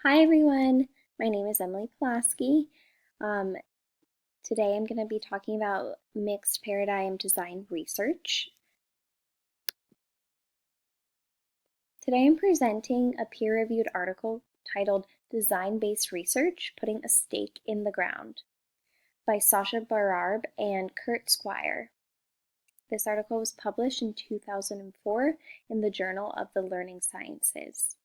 Hi everyone, my name is Emily Pulaski. Um, Today I'm going to be talking about mixed paradigm design research. Today I'm presenting a peer-reviewed article titled Design-Based Research, Putting a Stake in the Ground by Sasha Bararb and Kurt Squire. This article was published in 2004 in the Journal of the Learning Sciences.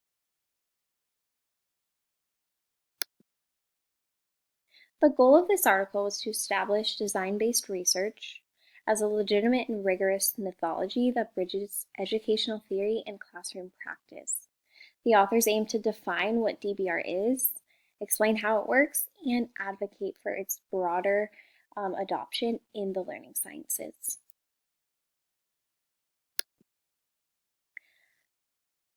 The goal of this article was to establish design-based research as a legitimate and rigorous methodology that bridges educational theory and classroom practice. The authors aim to define what DBR is, explain how it works, and advocate for its broader adoption in the learning sciences.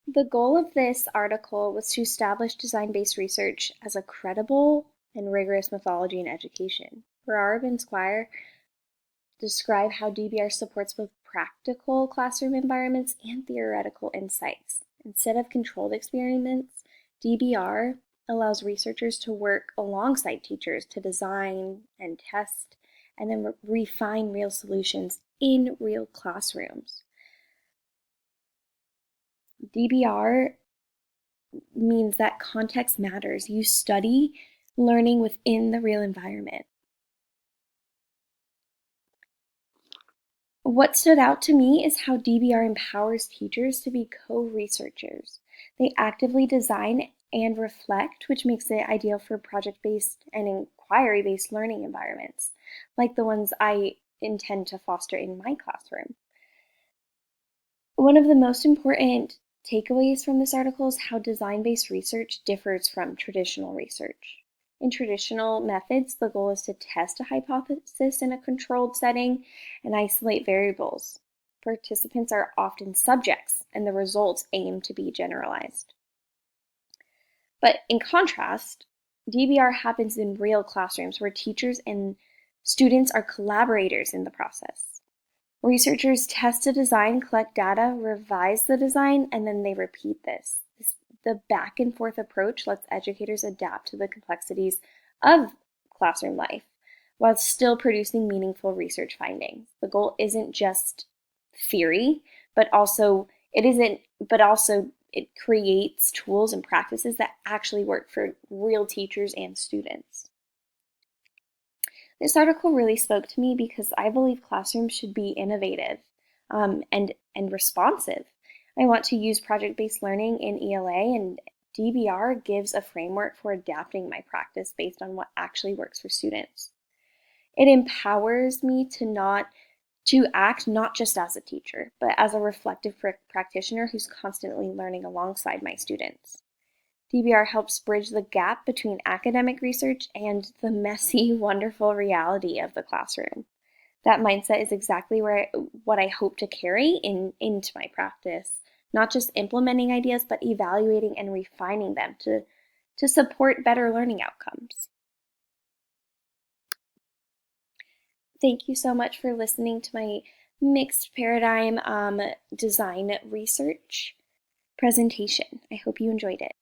The goal of this article was to establish design-based research as a credible and rigorous methodology in education. Bararb and Squire describe how DBR supports both practical classroom environments and theoretical insights. Instead of controlled experiments, DBR allows researchers to work alongside teachers to design and test and then refine real solutions in real classrooms. DBR means that context matters. You study learning within the real environment. What stood out to me is how DBR empowers teachers to be co-researchers. They actively design and reflect, which makes it ideal for project-based and inquiry-based learning environments, like the ones I intend to foster in my classroom. One of the most important takeaways from this article is how design-based research differs from traditional research. In traditional methods, the goal is to test a hypothesis in a controlled setting and isolate variables. Participants are often subjects, and the results aim to be generalized. But in contrast, DBR happens in real classrooms where teachers and students are collaborators in the process. Researchers test a design, collect data, revise the design, and then they repeat this. The back and forth approach lets educators adapt to the complexities of classroom life while still producing meaningful research findings. The goal isn't just theory, but also it creates tools and practices that actually work for real teachers and students. This article really spoke to me because I believe classrooms should be innovative and responsive. I want to use project-based learning in ELA, and DBR gives a framework for adapting my practice based on what actually works for students. It empowers me to act not just as a teacher, but as a reflective practitioner who's constantly learning alongside my students. DBR helps bridge the gap between academic research and the messy, wonderful reality of the classroom. That mindset is exactly what I hope to carry into my practice, not just implementing ideas, but evaluating and refining them to support better learning outcomes. Thank you so much for listening to my mixed paradigm design research presentation. I hope you enjoyed it.